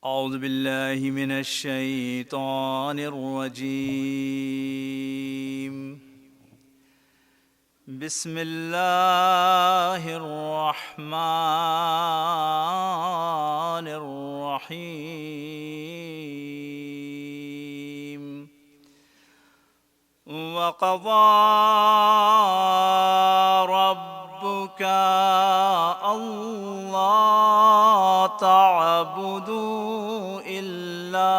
أعوذ بالله من الشيطان الرجيم. بسم الله الرحمن الرحيم. وقضى ربك ألا تعبدوا إلا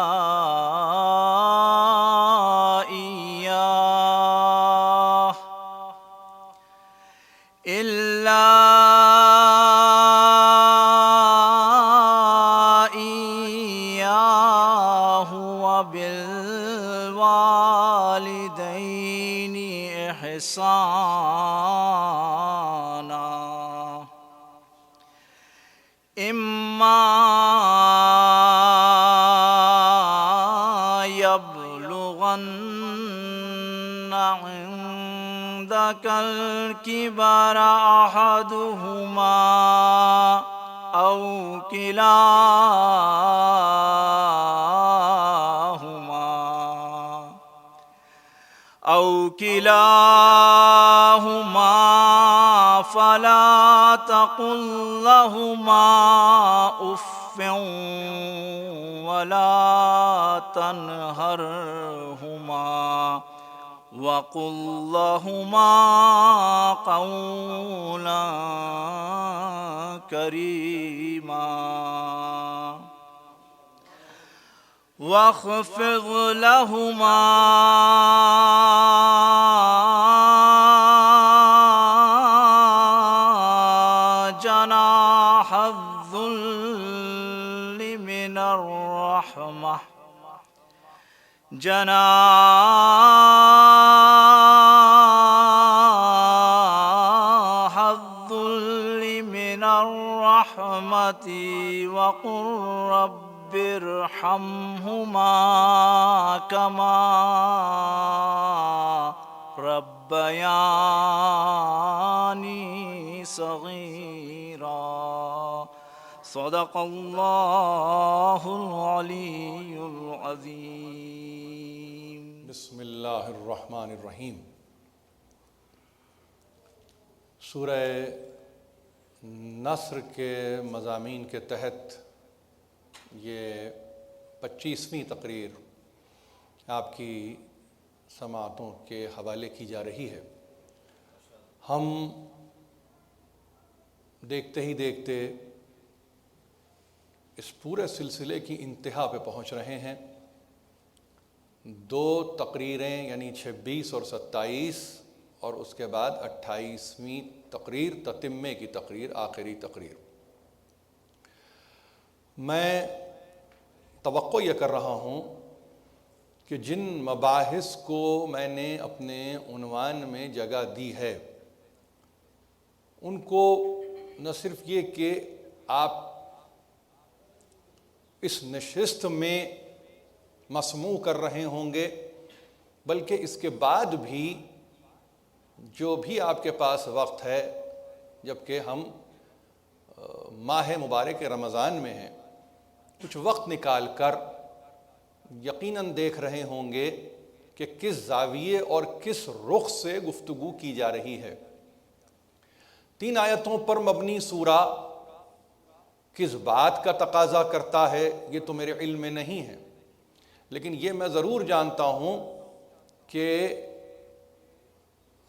إياه وبالوالدين إحسانا. إما يبلغن عندك الكبر أحدهما أو كلاهما فلا تقل لهما أف ولا تنهرهما وقل لهما قولا كريما. واخفض لهما جناح الذل من الرحمة وقل رب ارحمهما كما ربياني صغيرا. صدق الله العلي العظيم. بسم اللہ الرحمن الرحیم. سورہ نصر کے مضامین کے تحت یہ 25ویں تقریر آپ کی سماعتوں کے حوالے کی جا رہی ہے. ہم دیکھتے ہی دیکھتے اس پورے سلسلے کی انتہا پہ پہنچ رہے ہیں. 2 تقریریں یعنی 26 اور 27 اور اس کے بعد 28ویں تقریر، تتمے کی تقریر، آخری تقریر. میں توقع یہ کر رہا ہوں کہ جن مباحث کو میں نے اپنے عنوان میں جگہ دی ہے ان کو نہ صرف یہ کہ آپ اس نشست میں مسموع کر رہے ہوں گے بلکہ اس کے بعد بھی جو بھی آپ کے پاس وقت ہے، جبکہ ہم ماہ مبارک رمضان میں ہیں، کچھ وقت نکال کر یقیناً دیکھ رہے ہوں گے کہ کس زاویے اور کس رخ سے گفتگو کی جا رہی ہے. 3 آیتوں پر مبنی سورہ کس بات کا تقاضا کرتا ہے یہ تو میرے علم میں نہیں ہے، لیکن یہ میں ضرور جانتا ہوں کہ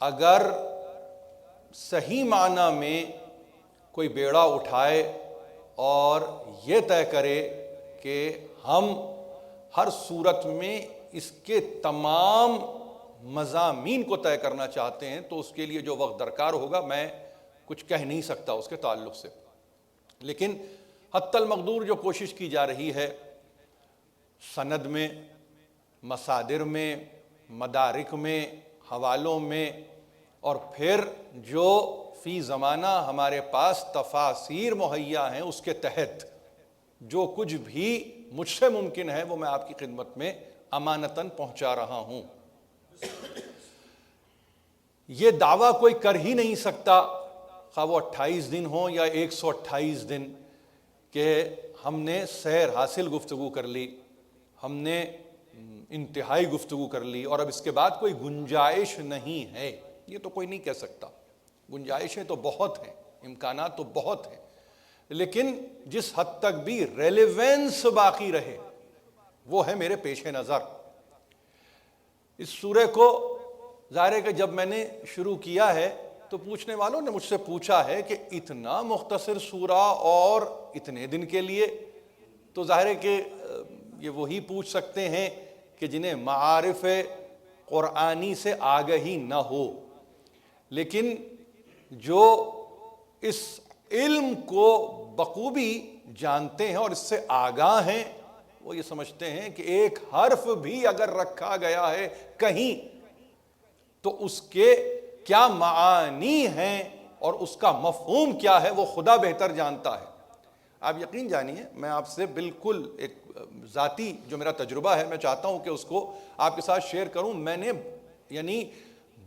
اگر صحیح معنی میں کوئی بیڑا اٹھائے اور یہ طے کرے کہ ہم ہر صورت میں اس کے تمام مضامین کو طے کرنا چاہتے ہیں تو اس کے لیے جو وقت درکار ہوگا میں کچھ کہہ نہیں سکتا اس کے تعلق سے. لیکن حتی المقدور جو کوشش کی جا رہی ہے سند میں، مصادر میں، مدارک میں، حوالوں میں، اور پھر جو فی زمانہ ہمارے پاس تفاسیر مہیا ہیں اس کے تحت جو کچھ بھی مجھ سے ممکن ہے وہ میں آپ کی خدمت میں امانتاً پہنچا رہا ہوں. یہ دعویٰ کوئی کر ہی نہیں سکتا، خواہ وہ 28 دن ہوں یا 128 دن، کہ ہم نے سیر حاصل گفتگو کر لی، ہم نے انتہائی گفتگو کر لی، اور اب اس کے بعد کوئی گنجائش نہیں ہے، یہ تو کوئی نہیں کہہ سکتا۔ گنجائشیں تو بہت ہیں، امکانات تو بہت ہیں، لیکن جس حد تک بھی ریلیونس باقی رہے وہ ہے میرے پیش نظر۔ اس سورہ کو ظاہر ہے کہ جب میں نے شروع کیا ہے تو پوچھنے والوں نے مجھ سے پوچھا ہے کہ اتنا مختصر سورہ اور اتنے دن کے لیے، تو ظاہر ہے کہ یہ وہی پوچھ سکتے ہیں کہ جنہیں معارف قرآنی سے آگہی نہ ہو، لیکن جو اس علم کو بخوبی جانتے ہیں اور اس سے آگاہ ہیں، وہ یہ سمجھتے ہیں کہ ایک حرف بھی اگر رکھا گیا ہے کہیں تو اس کے کیا معانی ہیں اور اس کا مفہوم کیا ہے وہ خدا بہتر جانتا ہے۔ آپ یقین جانیے، میں آپ سے بالکل ایک ذاتی جو میرا تجربہ ہے میں چاہتا ہوں کہ اس کو آپ کے ساتھ شیئر کروں۔ میں نے یعنی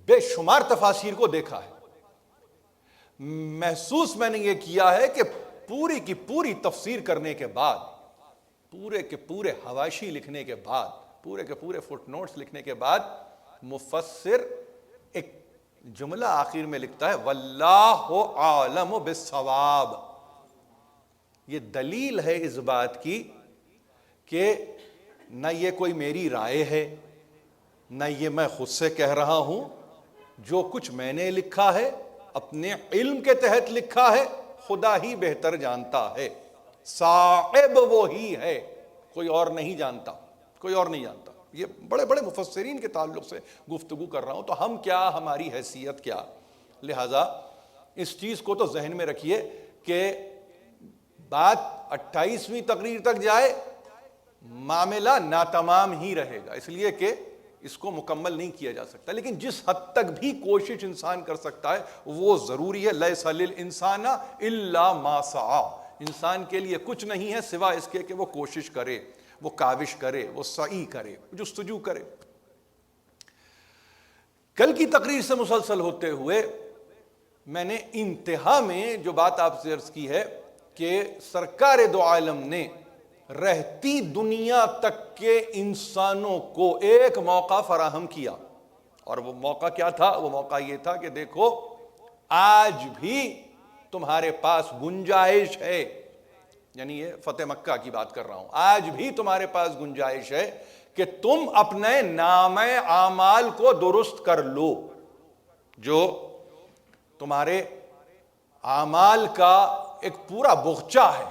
بے شمار تفاسیر کو دیکھا ہے، محسوس میں نے یہ کیا ہے کہ پوری کی پوری تفسیر کرنے کے بعد، پورے کے پورے حواشی لکھنے کے بعد، پورے کے پورے فٹ نوٹس لکھنے کے بعد، مفسر ایک جملہ آخر میں لکھتا ہے واللہ عالم بالصواب۔ یہ دلیل ہے اس بات کی کہ نہ یہ کوئی میری رائے ہے، نہ یہ میں خود سے کہہ رہا ہوں، جو کچھ میں نے لکھا ہے اپنے علم کے تحت لکھا ہے، خدا ہی بہتر جانتا ہے، صاحب وہی ہے، کوئی اور نہیں جانتا، کوئی اور نہیں جانتا۔ یہ بڑے بڑے مفسرین کے تعلق سے گفتگو کر رہا ہوں، تو ہم کیا، ہماری حیثیت کیا؟ لہٰذا اس چیز کو تو ذہن میں رکھیے کہ بات 28ویں تقریر تک جائے معاملہ ناتمام ہی رہے گا، اس لیے کہ اس کو مکمل نہیں کیا جا سکتا، لیکن جس حد تک بھی کوشش انسان کر سکتا ہے وہ ضروری ہے۔ لیس للانسان الا ما سعی، انسان کے لیے کچھ نہیں ہے سوائے اس کے کہ وہ کوشش کرے، وہ کاوش کرے، وہ سعی کرے، جستجو کرے۔ کل کی تقریر سے مسلسل ہوتے ہوئے میں نے انتہا میں جو بات آپ سے عرض کی ہے کہ سرکار دو عالم نے رہتی دنیا تک کے انسانوں کو ایک موقع فراہم کیا، اور وہ موقع کیا تھا؟ وہ موقع یہ تھا کہ دیکھو آج بھی تمہارے پاس گنجائش ہے، یعنی یہ فتح مکہ کی بات کر رہا ہوں، آج بھی تمہارے پاس گنجائش ہے کہ تم اپنے نامہ اعمال کو درست کر لو، جو تمہارے اعمال کا ایک پورا بغچہ ہے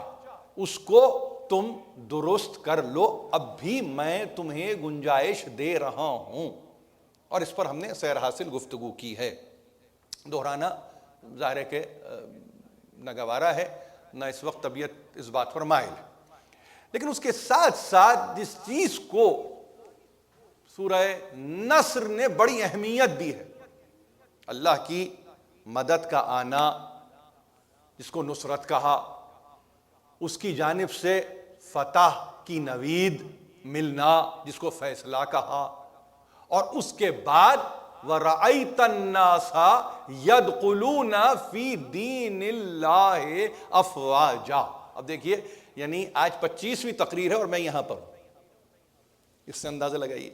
اس کو تم درست کر لو، اب بھی میں تمہیں گنجائش دے رہا ہوں۔ اور اس پر ہم نے سیر حاصل گفتگو کی ہے، دہرانا ظاہر ہے کہ نہ گوارا ہے، نہ اس وقت طبیعت اس بات پر مائل ہے، لیکن اس کے ساتھ ساتھ جس چیز کو سورہ نصر نے بڑی اہمیت دی ہے، اللہ کی مدد کا آنا، جس کو نصرت کہا، اس کی جانب سے فتح کی نوید ملنا جس کو فیصلہ کہا، اور اس کے بعد وَرَأَيْتَ النَّاسَ يَدْخُلُونَ فِي دِينِ اللَّهِ أَفْوَاجًا۔ اب دیکھیے، یعنی آج 25ویں تقریر ہے اور میں یہاں پر ہوں، اس سے اندازہ لگائیے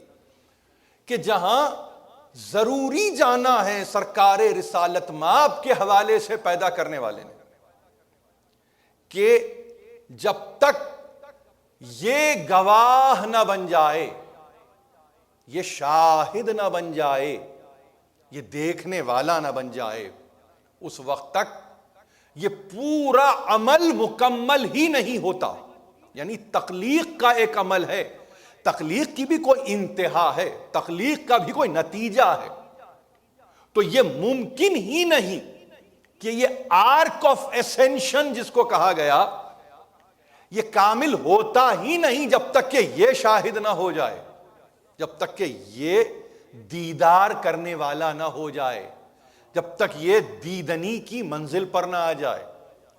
کہ جہاں ضروری جانا ہے سرکار رسالت مآب کے حوالے سے پیدا کرنے والے نے کہ جب تک یہ گواہ نہ بن جائے، یہ شاہد نہ بن جائے، یہ دیکھنے والا نہ بن جائے، اس وقت تک یہ پورا عمل مکمل ہی نہیں ہوتا۔ یعنی تخلیق کا ایک عمل ہے، تخلیق کی بھی کوئی انتہا ہے، تخلیق کا بھی کوئی نتیجہ ہے، تو یہ ممکن ہی نہیں کہ یہ آرک آف اسینشن جس کو کہا گیا یہ کامل ہوتا ہی نہیں جب تک کہ یہ شاہد نہ ہو جائے، جب تک کہ یہ دیدار کرنے والا نہ ہو جائے، جب تک یہ دیدنی کی منزل پر نہ آ جائے،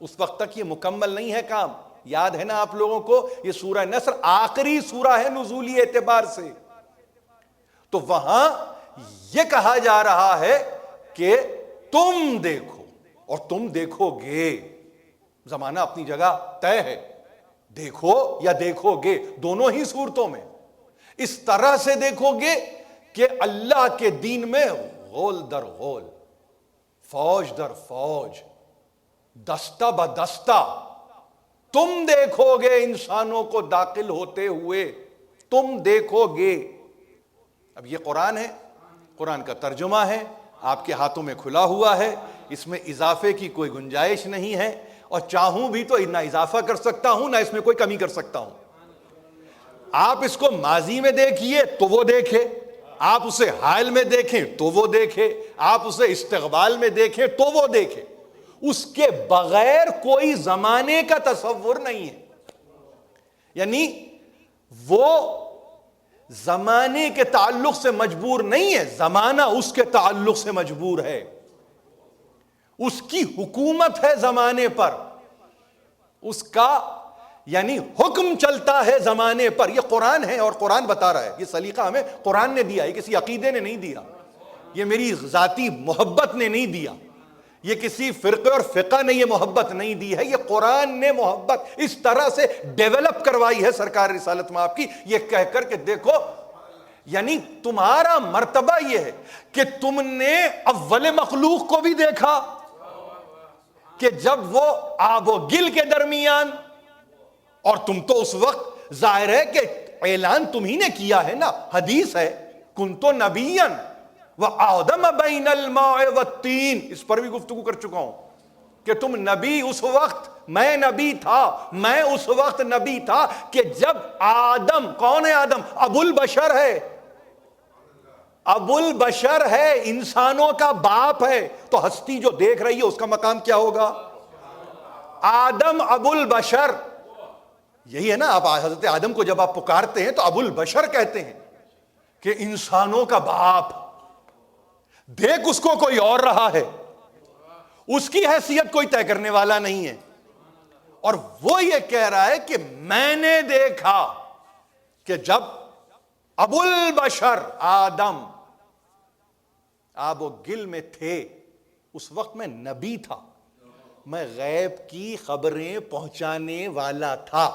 اس وقت تک یہ مکمل نہیں ہے کام۔ یاد ہے نا آپ لوگوں کو یہ سورہ نصر آخری سورہ ہے نزولی اعتبار سے، تو وہاں یہ کہا جا رہا ہے کہ تم دیکھو اور تم دیکھو گے، زمانہ اپنی جگہ طے ہے، دیکھو یا دیکھو گے، دونوں ہی صورتوں میں اس طرح سے دیکھو گے کہ اللہ کے دین میں غول در غول، فوج در فوج، دستہ بدستہ تم دیکھو گے انسانوں کو داخل ہوتے ہوئے، تم دیکھو گے۔ اب یہ قرآن ہے، قرآن کا ترجمہ ہے، آپ کے ہاتھوں میں کھلا ہوا ہے، اس میں اضافے کی کوئی گنجائش نہیں ہے، اور چاہوں بھی تو نہ اضافہ کر سکتا ہوں نہ اس میں کوئی کمی کر سکتا ہوں۔ آپ اس کو ماضی میں دیکھیے تو وہ دیکھے، آپ اسے حال میں دیکھیں تو وہ دیکھے، آپ اسے استقبال میں دیکھیں تو وہ دیکھے، اس کے بغیر کوئی زمانے کا تصور نہیں ہے۔ یعنی وہ زمانے کے تعلق سے مجبور نہیں ہے، زمانہ اس کے تعلق سے مجبور ہے، اس کی حکومت ہے زمانے پر، اس کا یعنی حکم چلتا ہے زمانے پر۔ یہ قرآن ہے اور قرآن بتا رہا ہے، یہ سلیقہ ہمیں قرآن نے دیا، یہ کسی عقیدے نے نہیں دیا، یہ میری ذاتی محبت نے نہیں دیا، یہ کسی فرقے اور فقہ نے یہ محبت نہیں دی ہے، یہ قرآن نے محبت اس طرح سے ڈیولپ کروائی ہے سرکار رسالت مآب کی، یہ کہہ کر کہ دیکھو یعنی تمہارا مرتبہ یہ ہے کہ تم نے اول مخلوق کو بھی دیکھا کہ جب وہ آب و گل کے درمیان، اور تم تو اس وقت ظاہر ہے کہ اعلان تم ہی نے کیا ہے نا، حدیث ہے کنتو نبیًا وآدم بین الماء والطین، اس پر بھی گفتگو کر چکا ہوں کہ تم نبی اس وقت، میں نبی تھا، میں اس وقت نبی تھا کہ جب آدم، کون ہے آدم؟ ابو البشر ہے، ابو البشر ہے، انسانوں کا باپ ہے، تو ہستی جو دیکھ رہی ہے اس کا مقام کیا ہوگا؟ آدم ابو البشر، یہی ہے نا، آپ حضرت آدم کو جب آپ پکارتے ہیں تو ابو البشر کہتے ہیں کہ انسانوں کا باپ، دیکھ اس کو کوئی اور رہا ہے، اس کی حیثیت کوئی طے کرنے والا نہیں ہے، اور وہ یہ کہہ رہا ہے کہ میں نے دیکھا کہ جب ابو البشر آدم آب و گل میں تھے اس وقت میں نبی تھا، میں غیب کی خبریں پہنچانے والا تھا،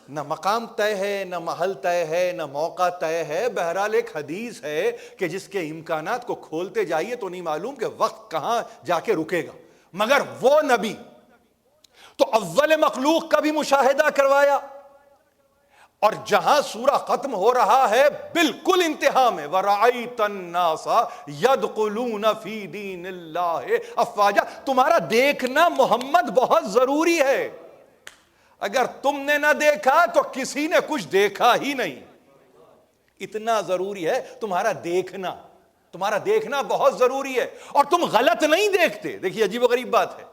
نہ مقام طے ہے، نہ محل طے ہے، نہ موقع طے ہے، بہرحال ایک حدیث ہے کہ جس کے امکانات کو کھولتے جائیے تو نہیں معلوم کہ وقت کہاں جا کے رکے گا، مگر وہ نبی تو اول مخلوق کا بھی مشاہدہ کروایا، اور جہاں سورہ ختم ہو رہا ہے بالکل انتہا میں وَرَأَيْتَ النَّاسَ يَدْخُلُونَ فِي دِينِ اللَّهِ أَفْوَاجًا، تمہارا دیکھنا محمد بہت ضروری ہے، اگر تم نے نہ دیکھا تو کسی نے کچھ دیکھا ہی نہیں، اتنا ضروری ہے تمہارا دیکھنا، تمہارا دیکھنا بہت ضروری ہے، اور تم غلط نہیں دیکھتے، دیکھیے عجیب و غریب بات ہے،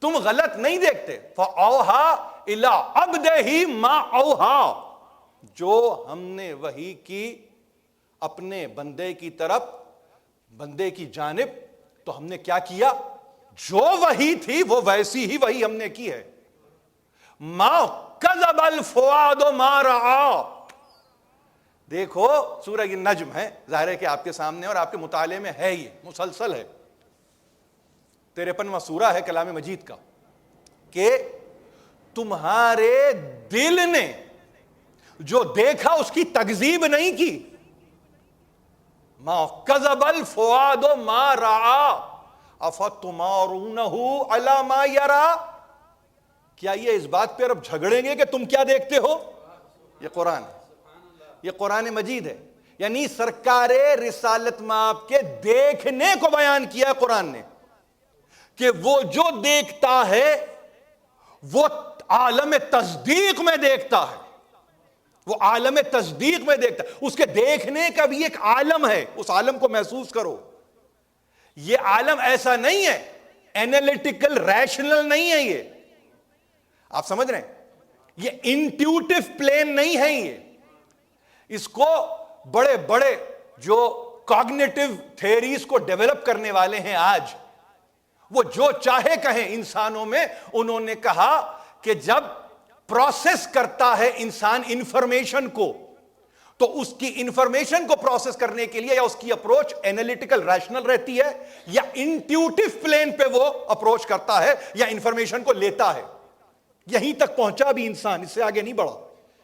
تم غلط نہیں دیکھتے، فَأَوْحَا إِلَىٰ عَبْدِهِ مَا أَوْحَا، جو ہم نے وحی کی اپنے بندے کی طرف، بندے کی جانب، تو ہم نے کیا کیا؟ جو وحی تھی وہ ویسی ہی وحی ہم نے کی ہے، ما کذب الفؤاد ما رأى، دیکھو سورہ النجم ہے، ظاہر ہے کہ آپ کے سامنے اور آپ کے مطالعے میں ہے، یہ مسلسل ہے، 53واں سورہ ہے کلام مجید کا، کہ تمہارے دل نے جو دیکھا اس کی تکذیب نہیں کی، ما کذب الفؤاد ما رأى افتمارونہ علی ما یرا، کیا یہ اس بات پہ اب جھگڑیں گے کہ تم کیا دیکھتے ہو؟ یہ قرآن ہے، یہ قرآن مجید ہے، یعنی سرکار رسالت مآب کے دیکھنے کو بیان کیا ہے قرآن نے، کہ وہ جو دیکھتا ہے وہ عالم تصدیق میں دیکھتا ہے، وہ عالم تصدیق میں دیکھتا ہے، اس کے دیکھنے کا بھی ایک عالم ہے، اس عالم کو محسوس کرو، یہ عالم ایسا نہیں ہے، اینالیٹیکل ریشنل نہیں ہے، یہ آپ سمجھ رہے ہیں، یہ انٹیوٹیو پلین نہیں ہے، یہ اس کو بڑے بڑے جو کاگنیٹیو تھیریز کو ڈیولپ کرنے والے ہیں آج، وہ جو چاہے کہیں انسانوں میں، انہوں نے کہا کہ جب پروسیس کرتا ہے انسان انفارمیشن کو، تو اس کی انفارمیشن کو پروسیس کرنے کے لیے یا اس کی اپروچ اینالیٹیکل ریشنل رہتی ہے یا انٹیوٹیو پلین پہ وہ اپروچ کرتا ہے یا انفارمیشن کو لیتا ہے، یہیں تک پہنچا بھی انسان، اس سے آگے نہیں بڑھا،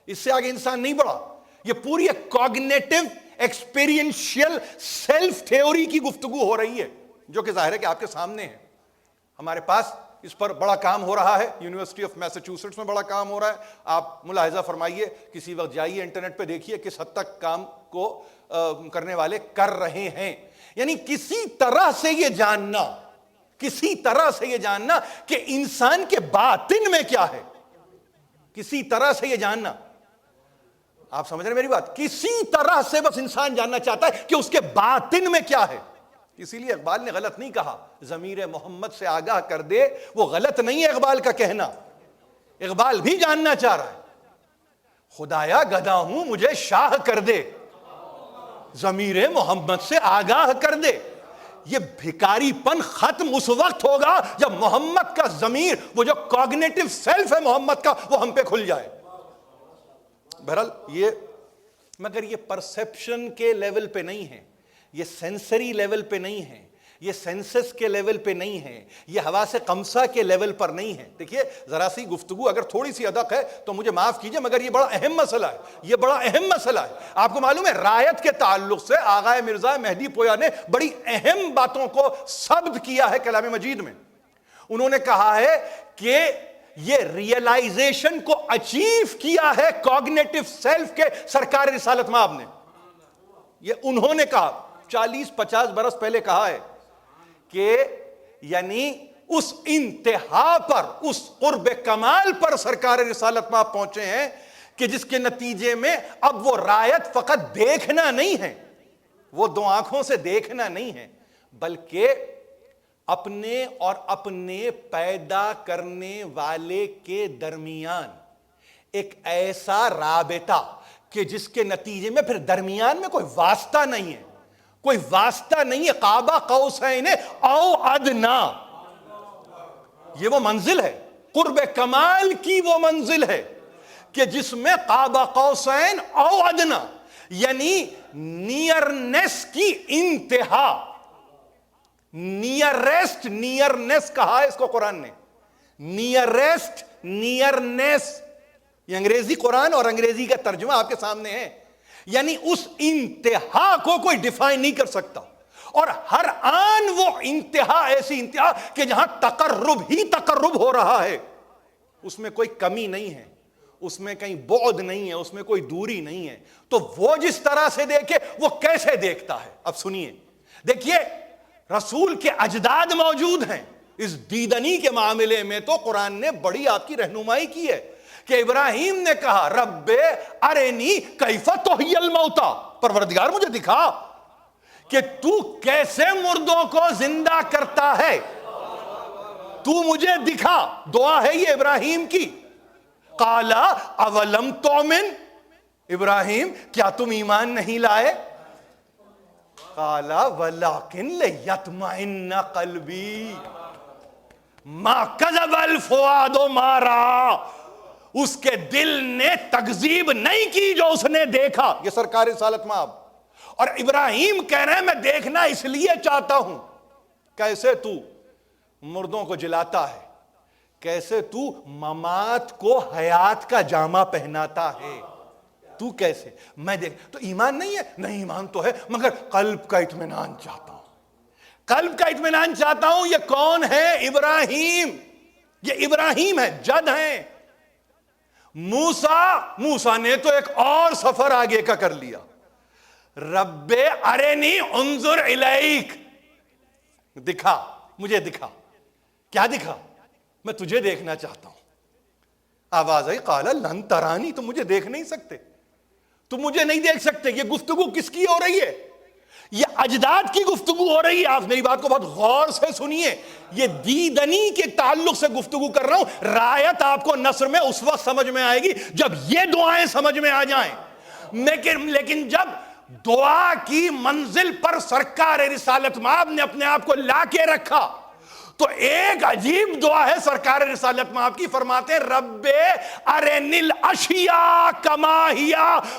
اس سے آگے انسان نہیں بڑھا. یہ پوری ایک کوگنیٹو ایکسپیرینشیل سیلف تھیوری کی گفتگو ہو رہی ہے، جو کہ ظاہر ہے کہ آپ کے سامنے ہے. ہمارے پاس اس پر بڑا کام ہو رہا ہے، یونیورسٹی آف میساچوسٹس میں بڑا کام ہو رہا ہے. آپ ملاحظہ فرمائیے، کسی وقت جائیے انٹرنیٹ پہ دیکھیے کس حد تک کام کو کرنے والے کر رہے ہیں. یعنی کسی طرح سے یہ جاننا کہ انسان کے باطن میں کیا ہے، کسی طرح سے یہ جاننا. آپ سمجھ رہے ہیں میری بات؟ کسی طرح سے بس انسان جاننا چاہتا ہے کہ اس کے باطن میں کیا ہے. اسی لیے اقبال نے غلط نہیں کہا ضمیر محمد سے آگاہ کر دے. وہ غلط نہیں ہے اقبال کا کہنا، اقبال بھی جاننا چاہ رہا ہے. خدایا گدھا ہوں مجھے شاہ کر دے، ضمیر محمد سے آگاہ کر دے. یہ بھکاری پن ختم اس وقت ہوگا جب محمد کا ضمیر، وہ جو کوگنیٹو سیلف ہے محمد کا، وہ ہم پہ کھل جائے. بہرحال مگر یہ پرسیپشن کے لیول پہ نہیں ہے، یہ سینسری لیول پہ نہیں ہے، یہ سینسس کے لیول پہ نہیں ہے، یہ حواس خمسہ کے لیول پر نہیں ہے. دیکھیے ذرا سی گفتگو اگر تھوڑی سی ادق ہے تو مجھے معاف کیجئے، مگر یہ بڑا اہم مسئلہ ہے، یہ بڑا اہم مسئلہ ہے. آپ کو معلوم ہے رایت کے تعلق سے آغا مرزا مہدی پویا نے بڑی اہم باتوں کو ثبت کیا ہے کلام مجید میں. انہوں نے کہا ہے کہ یہ ریئلائزیشن کو اچیو کیا ہے کوگنیٹو سیلف کے سرکار رسالت مآب نے. یہ انہوں نے کہا 40-50 برس پہلے کہا ہے کہ یعنی اس انتہا پر، اس قرب کمال پر سرکار رسالت مآب پہنچے ہیں کہ جس کے نتیجے میں اب وہ رایت فقط دیکھنا نہیں ہے، وہ دو آنکھوں سے دیکھنا نہیں ہے، بلکہ اپنے اور اپنے پیدا کرنے والے کے درمیان ایک ایسا رابطہ کہ جس کے نتیجے میں پھر درمیان میں کوئی واسطہ نہیں ہے، کوئی واسطہ نہیں ہے. قاب قوسین او ادنا، یہ وہ منزل ہے، قرب کمال کی وہ منزل ہے کہ جس میں قاب قوسین او ادنا، یعنی نیئرنیس کی انتہا. نیئرنیس کہا ہے اس کو قرآن نے، نیئرنیس. یہ انگریزی قرآن اور انگریزی کا ترجمہ آپ کے سامنے ہے. یعنی اس انتہا کو کوئی ڈیفائن نہیں کر سکتا، اور ہر آن وہ انتہا ایسی انتہا کہ جہاں تقرب ہی تقرب ہو رہا ہے، اس میں کوئی کمی نہیں ہے، اس میں کہیں بعد نہیں ہے، اس میں کوئی دوری نہیں ہے. تو وہ جس طرح سے دیکھے وہ کیسے دیکھتا ہے. اب سنیے، دیکھیے رسول کے اجداد موجود ہیں. اس دیدنی کے معاملے میں تو قرآن نے بڑی آپ کی رہنمائی کی ہے کہ ابراہیم نے کہا رب ارنی کیف تحیی الموتی، پروردگار مجھے دکھا کہ تو کیسے مردوں کو زندہ کرتا ہے، تو مجھے دکھا. دعا ہے یہ ابراہیم کی. قال اولم تؤمن، ابراہیم کیا تم ایمان نہیں لائے؟ قال ولکن لیطمئن قلبی ما کذب الفؤاد ما رأى، اس کے دل نے تکذیب نہیں کی جو اس نے دیکھا. یہ سرکار رسالت مآب. اور ابراہیم کہہ رہے ہیں میں دیکھنا اس لیے چاہتا ہوں کیسے تو مردوں کو جلاتا ہے، کیسے تو ممات کو حیات کا جامہ پہناتا ہے، تو کیسے. میں دیکھ تو ایمان نہیں ہے، نہیں ایمان تو ہے، مگر قلب کا اطمینان چاہتا ہوں، قلب کا اطمینان چاہتا ہوں. یہ کون ہے؟ ابراہیم. یہ ابراہیم ہے، جد ہیں. موسیٰ نے تو ایک اور سفر آگے کا کر لیا. رب ارنی انظر الیک، دکھا مجھے، دکھا. کیا دکھا؟ میں تجھے دیکھنا چاہتا ہوں. آواز آئی قال لن ترانی، تم مجھے دیکھ نہیں سکتے، تم مجھے نہیں دیکھ سکتے. یہ گفتگو کس کی ہو رہی ہے؟ یہ اجداد کی گفتگو ہو رہی ہے. آپ میری بات کو بہت غور سے سنیے. یہ دیدنی کے تعلق سے گفتگو کر رہا ہوں. رایت آپ کو نثر میں اس وقت سمجھ میں آئے گی جب یہ دعائیں سمجھ میں آ جائیں. لیکن جب دعا کی منزل پر سرکار رسالت مآب نے اپنے آپ کو لا کے رکھا تو ایک عجیب دعا ہے سرکار رسالت مآب کی. فرماتے ہیں رب ارنی الاشیاء کما ہی،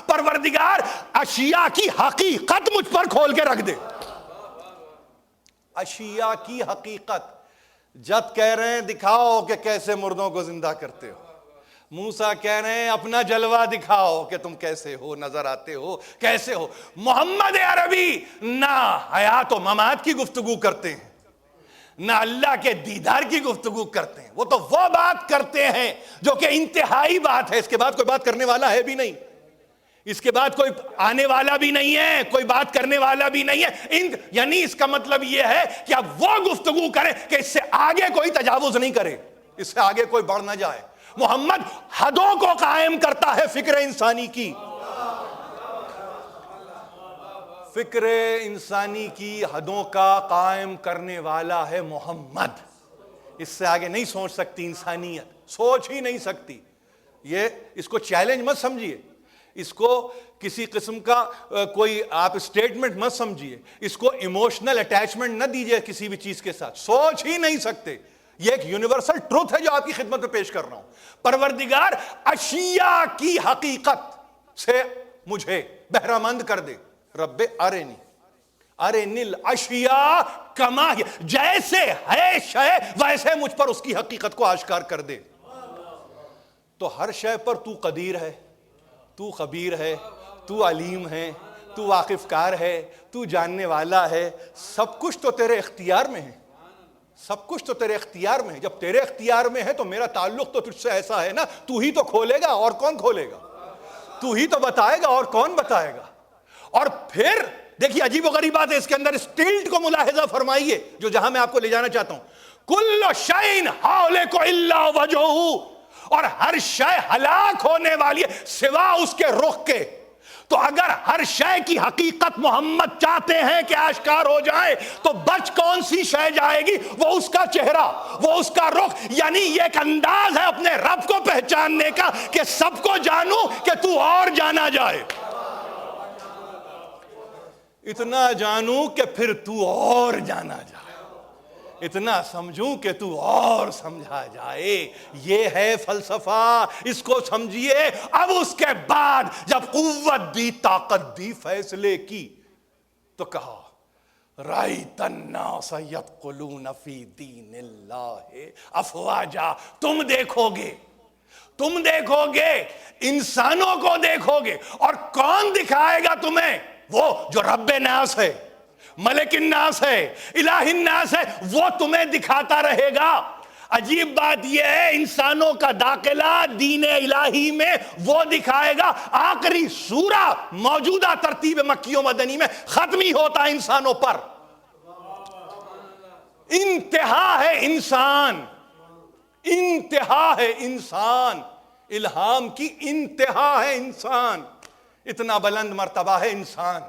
پروردگار اشیاء کی حقیقت مجھ پر کھول کے رکھ دے. اشیاء کی حقیقت. جب کہہ رہے ہیں دکھاؤ کہ کیسے مردوں کو زندہ کرتے ہو، موسیٰ کہہ رہے ہیں اپنا جلوہ دکھاؤ کہ تم کیسے ہو، نظر آتے ہو، کیسے ہو۔ محمد عربی نہ حیات و ممات کی گفتگو کرتے ہیں، نہ اللہ کے دیدار کی گفتگو کرتے ہیں، وہ تو وہ بات کرتے ہیں جو کہ انتہائی بات ہے، اس کے بعد کوئی بات کرنے والا ہے بھی نہیں، اس کے بعد کوئی آنے والا بھی نہیں ہے، کوئی بات کرنے والا بھی نہیں ہے۔ یعنی اس کا مطلب یہ ہے کہ اب وہ گفتگو کریں کہ اس سے آگے کوئی تجاوز نہیں کرے، اس سے آگے کوئی بڑھ نہ جائے۔ محمد حدوں کو قائم کرتا ہے فکر انسانی کی، فکر انسانی کی حدوں کا قائم کرنے والا ہے محمد۔ اس سے آگے نہیں سوچ سکتی انسانیت، سوچ ہی نہیں سکتی۔ یہ اس کو چیلنج مت سمجھیے، اس کو کسی قسم کا کوئی آپ اسٹیٹمنٹ مت سمجھیے، اس کو ایموشنل اٹیچمنٹ نہ دیجیے کسی بھی چیز کے ساتھ، سوچ ہی نہیں سکتے۔ یہ ایک یونیورسل ٹروتھ ہے جو آپ کی خدمت میں پیش کر رہا ہوں۔ پروردگار اشیاء کی حقیقت سے مجھے بہرہ مند کر دے۔ رب ارنی الاشیاء کما ہی، جیسے ہے شے ویسے مجھ پر اس کی حقیقت کو آشکار کر دے۔ تو ہر شے پر تو قدیر ہے، تو خبیر ہے، تو علیم ہے، تو واقف کار ہے، تو جاننے والا ہے، سب کچھ تو تیرے اختیار میں ہے، سب کچھ تو تیرے اختیار میں ہے۔ جب تیرے اختیار میں ہے تو میرا تعلق تو تجھ سے ایسا ہے نا، تو ہی تو کھولے گا اور کون کھولے گا، تو ہی تو بتائے گا اور کون بتائے گا۔ اور پھر دیکھیے عجیب و غریب بات ہے اس کے اندر، اس ٹلٹ کو ملاحظہ فرمائیے جو جہاں میں آپ کو لے جانا چاہتا ہوں۔ کل شیء ہالک الا وجہہ، اور ہر شے ہلاک ہونے والی ہے سوا اس کے رخ کے۔ تو اگر ہر شے کی حقیقت محمد چاہتے ہیں کہ آشکار ہو جائے تو بچ کون سی شے جائے گی؟ وہ اس کا چہرہ، وہ اس کا رخ۔ یعنی یہ ایک انداز ہے اپنے رب کو پہچاننے کا کہ سب کو جانوں کہ تو اور جانا جائے، اتنا جانوں کہ پھر تو اور جانا جائے، اتنا سمجھوں کہ تو اور سمجھا جائے۔ یہ ہے فلسفہ، اس کو سمجھیے۔ اب اس کے بعد جب قوت دی، طاقت دی فیصلے کی، تو کہا رأیت الناس یدخلون فی دین اللہ افواجا، تم دیکھو گے انسانوں کو دیکھو گے، اور کون دکھائے گا تمہیں؟ وہ جو رب ناس ہے، ملک الناس ہے، الہ الناس ہے، وہ تمہیں دکھاتا رہے گا۔ عجیب بات یہ ہے انسانوں کا داخلہ دین الہی میں وہ دکھائے گا۔ آخری سورہ موجودہ ترتیب مکی و مدنی میں ختم ہی ہوتا ہے انسانوں پر۔ انتہا ہے انسان، انتہا ہے انسان، الہام کی انتہا ہے انسان، اتنا بلند مرتبہ ہے انسان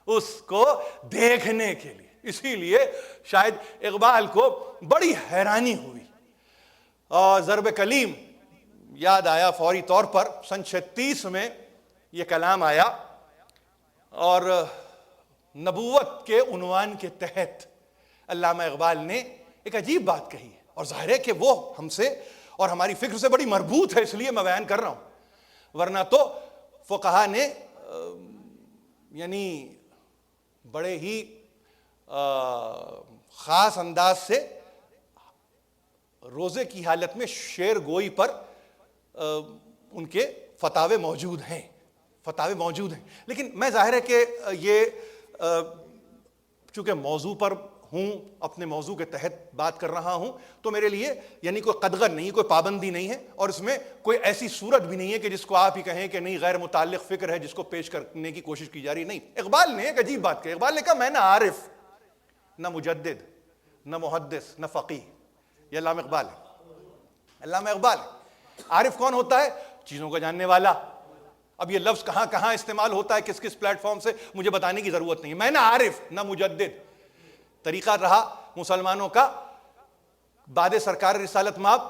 اس کو دیکھنے کے لیے۔ اسی لیے شاید اقبال کو بڑی حیرانی ہوئی اور ضرب کلیم یاد آیا فوری طور پر۔ سن 36 میں یہ کلام آیا اور نبوت کے عنوان کے تحت علامہ اقبال نے ایک عجیب بات کہی ہے، اور ظاہر ہے کہ وہ ہم سے اور ہماری فکر سے بڑی مربوط ہے، اس لیے میں بیان کر رہا ہوں۔ ورنہ تو فقہا نے یعنی بڑے ہی خاص انداز سے روزے کی حالت میں شعر گوئی پر ان کے فتاوے موجود ہیں، لیکن میں ظاہر ہے کہ یہ چونکہ موضوع پر ہوں، اپنے موضوع کے تحت بات کر رہا ہوں، تو میرے لیے یعنی کوئی قدغن نہیں، کوئی پابندی نہیں ہے، اور اس میں کوئی ایسی صورت بھی نہیں ہے کہ جس کو آپ ہی کہیں کہ نہیں غیر متعلق فکر ہے جس کو پیش کرنے کی کوشش کی جا رہی۔ نہیں، اقبال نے ایک عجیب بات کہی۔ اقبال نے کہا میں نہ عارف، نہ مجدد، نہ محدث، نہ فقیہ۔ یہ علامہ اقبال ہے، علامہ اقبال ہے۔ عارف کون ہوتا ہے؟ چیزوں کو جاننے والا۔ اب یہ لفظ کہاں کہاں استعمال ہوتا ہے، کس کس پلیٹ فارم سے، مجھے بتانے کی ضرورت نہیں ہے۔ میں نہ عارف، نہ مجدد۔ طریقہ رہا مسلمانوں کا بعد سرکار رسالت مآب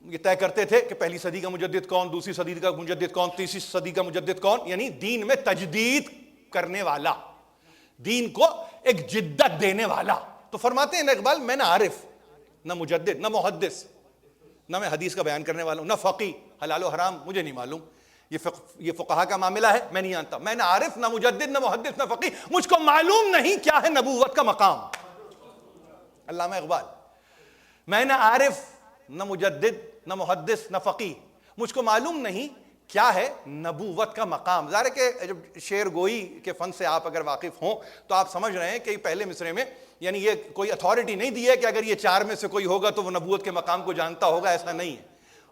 یہ طے کرتے تھے کہ پہلی صدی کا مجدد کون، دوسری صدی کا مجدد کون، تیسری صدی کا مجدد کون، یعنی دین میں تجدید کرنے والا، دین کو ایک جدت دینے والا۔ تو فرماتے ہیں اقبال میں نہ عارف، نہ مجدد، نہ محدث، نہ میں حدیث کا بیان کرنے والا ہوں، نہ فقی، حلال و حرام مجھے نہیں معلوم، یہ فقہا کا معاملہ ہے، میں نہیں جانتا۔ میں نہ عارف، نہ مجدد، نہ محدث، نہ فقی، مجھ کو معلوم نہیں کیا ہے نبوت کا مقام۔ علامہ اقبال، میں نہ عارف، نہ مجدد، نہ محدث، نہ فقی، مجھ کو معلوم نہیں کیا ہے نبوت کا مقام. ظاہر ہے کہ جب شعر گوئی کے فن سے آپ اگر واقف ہوں تو آپ سمجھ رہے ہیں کہ پہلے مصرعے میں یعنی یہ کوئی اتھارٹی نہیں دی ہے کہ اگر یہ چار میں سے کوئی ہوگا تو وہ نبوت کے مقام کو جانتا ہوگا, ایسا نہیں ہے.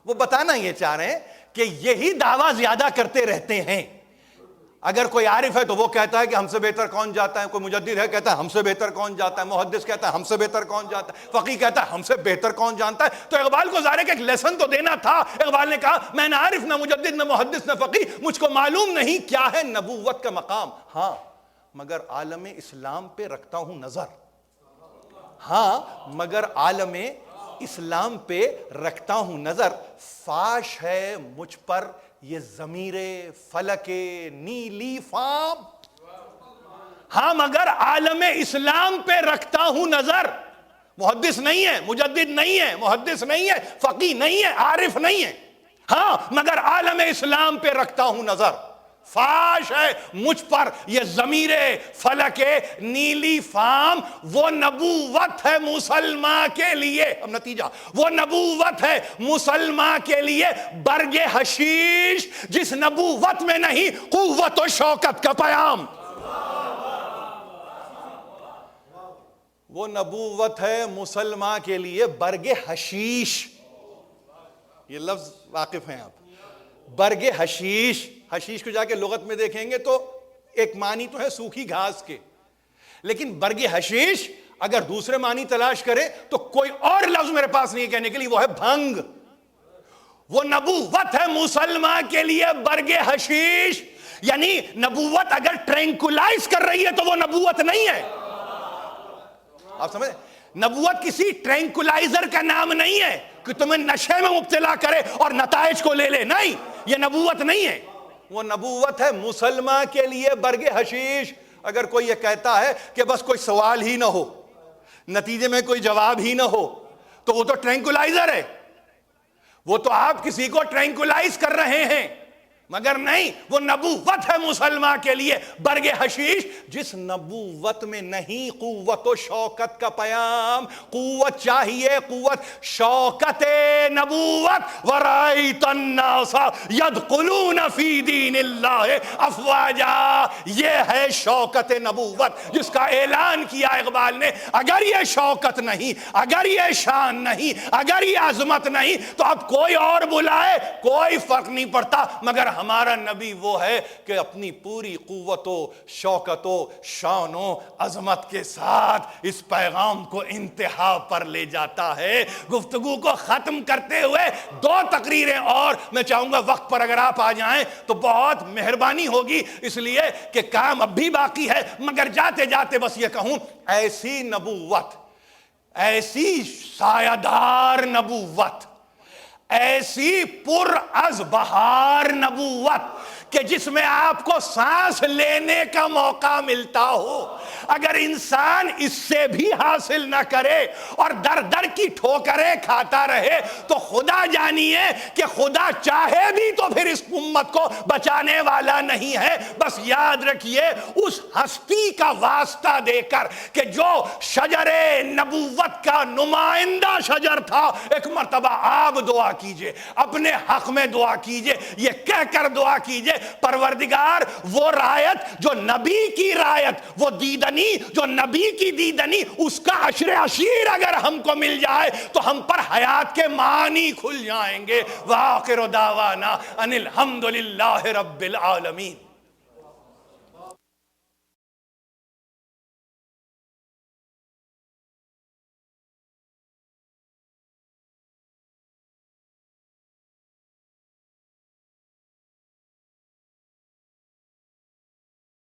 وہ بتانا یہ چاہ رہے ہیں کہ یہی دعویٰ زیادہ کرتے رہتے ہیں. اگر کوئی عارف ہے تو وہ کہتا ہے کہ ہم سے بہتر کون جاتا ہے, کوئی مجدد ہے کہتا ہے ہم سے بہتر کون جاتا ہے, محدث کہتا ہے ہم سے بہتر کون جاتا ہے, فقیہ کہتا ہے ہم سے بہتر کون جانتا ہے. تو اقبال کو ظاہر ہے کہ ایک لیسن تو دینا تھا. اقبال نے کہا میں نہ عارف نہ مجدد نہ محدث نہ فقیہ, مجھ کو معلوم نہیں کیا ہے نبوت کا مقام. ہاں مگر عالم اسلام پہ رکھتا ہوں نظر. ہاں مگر عالم اسلام پہ رکھتا ہوں نظر. فاش ہے مجھ پر یہ ضمیر فلک نیلی فام. ہاں مگر عالم اسلام پہ رکھتا ہوں نظر. محدث نہیں ہے, مجدد نہیں ہے, محدث نہیں ہے, فقیہ نہیں ہے, عارف نہیں ہے. ہاں مگر عالم اسلام پہ رکھتا ہوں نظر. فاش ہے مجھ پر یہ ضمیر فلک نیلی فام. وہ نبوت ہے مسلمان کے لیے, اب نتیجہ, وہ نبوت ہے مسلمان کے لیے برگ حشیش جس نبوت میں نہیں قوت و شوکت کا پیام. وہ نبوت ہے مسلمان کے لیے برگ حشیش. یہ لفظ واقف ہیں آپ, برگ حشیش. حشیش کو جا کے لغت میں دیکھیں گے تو ایک معنی تو ہے سوکھی گھاس کے, لیکن برگ حشیش اگر دوسرے معنی تلاش کرے تو کوئی اور لفظ میرے پاس نہیں ہے کہنے کے لیے, وہ ہے بھنگ. وہ نبوت ہے مسلمان کے لیے برگ حشیش. یعنی نبوت اگر ٹرینکولائز کر رہی ہے تو وہ نبوت نہیں ہے. آپ سمجھیں, نبوت کسی ٹرینکولائزر کا نام نہیں ہے کہ تمہیں نشے میں مبتلا کرے اور نتائج کو لے لے. نہیں, یہ نبوت نہیں ہے. وہ نبوت ہے مسلمان کے لیے برگ حشیش. اگر کوئی یہ کہتا ہے کہ بس کوئی سوال ہی نہ ہو, نتیجے میں کوئی جواب ہی نہ ہو, تو وہ تو ٹرینکولائزر ہے. وہ تو آپ کسی کو ٹرینکولائز کر رہے ہیں. مگر نہیں, وہ نبوت ہے مسلمان کے لیے برگ حشیش جس نبوت میں نہیں قوت و شوکت کا پیام. قوت چاہیے, قوت شوکت نبوت. ورأیت الناس یدخلون فی دین اللہ افواجا. یہ ہے شوکت نبوت جس کا اعلان کیا اقبال نے. اگر یہ شوکت نہیں, اگر یہ شان نہیں, اگر یہ عظمت نہیں, تو اب کوئی اور بلائے کوئی فرق نہیں پڑتا. مگر ہمارا نبی وہ ہے کہ اپنی پوری قوت و شوکت و شان و عظمت کے ساتھ اس پیغام کو انتہا پر لے جاتا ہے. گفتگو کو ختم کرتے ہوئے دو تقریریں اور میں چاہوں گا وقت پر اگر آپ آ جائیں تو بہت مہربانی ہوگی, اس لیے کہ کام اب بھی باقی ہے. مگر جاتے جاتے بس یہ کہوں, ایسی نبوت, ایسی سایہ دار نبوت, ایسی پر از بہار نبوت کہ جس میں آپ کو سانس لینے کا موقع ملتا ہو, اگر انسان اس سے بھی حاصل نہ کرے اور در در کی ٹھوکریں کھاتا رہے تو خدا جانیے کہ خدا چاہے بھی تو پھر اس امت کو بچانے والا نہیں ہے. بس یاد رکھیے, اس ہستی کا واسطہ دے کر کہ جو شجر نبوت کا نمائندہ شجر تھا, ایک مرتبہ آپ دعا کیجئے, اپنے حق میں دعا کیجئے, یہ کہہ کر دعا کیجئے, پروردگار وہ رایت جو نبی کی رایت, وہ دیدنی جو نبی کی دیدنی, اس کا عشر عشیر اگر ہم کو مل جائے تو ہم پر حیات کے معنی کھل جائیں گے. وآخر دعوانا ان الحمدللہ رب العالمین.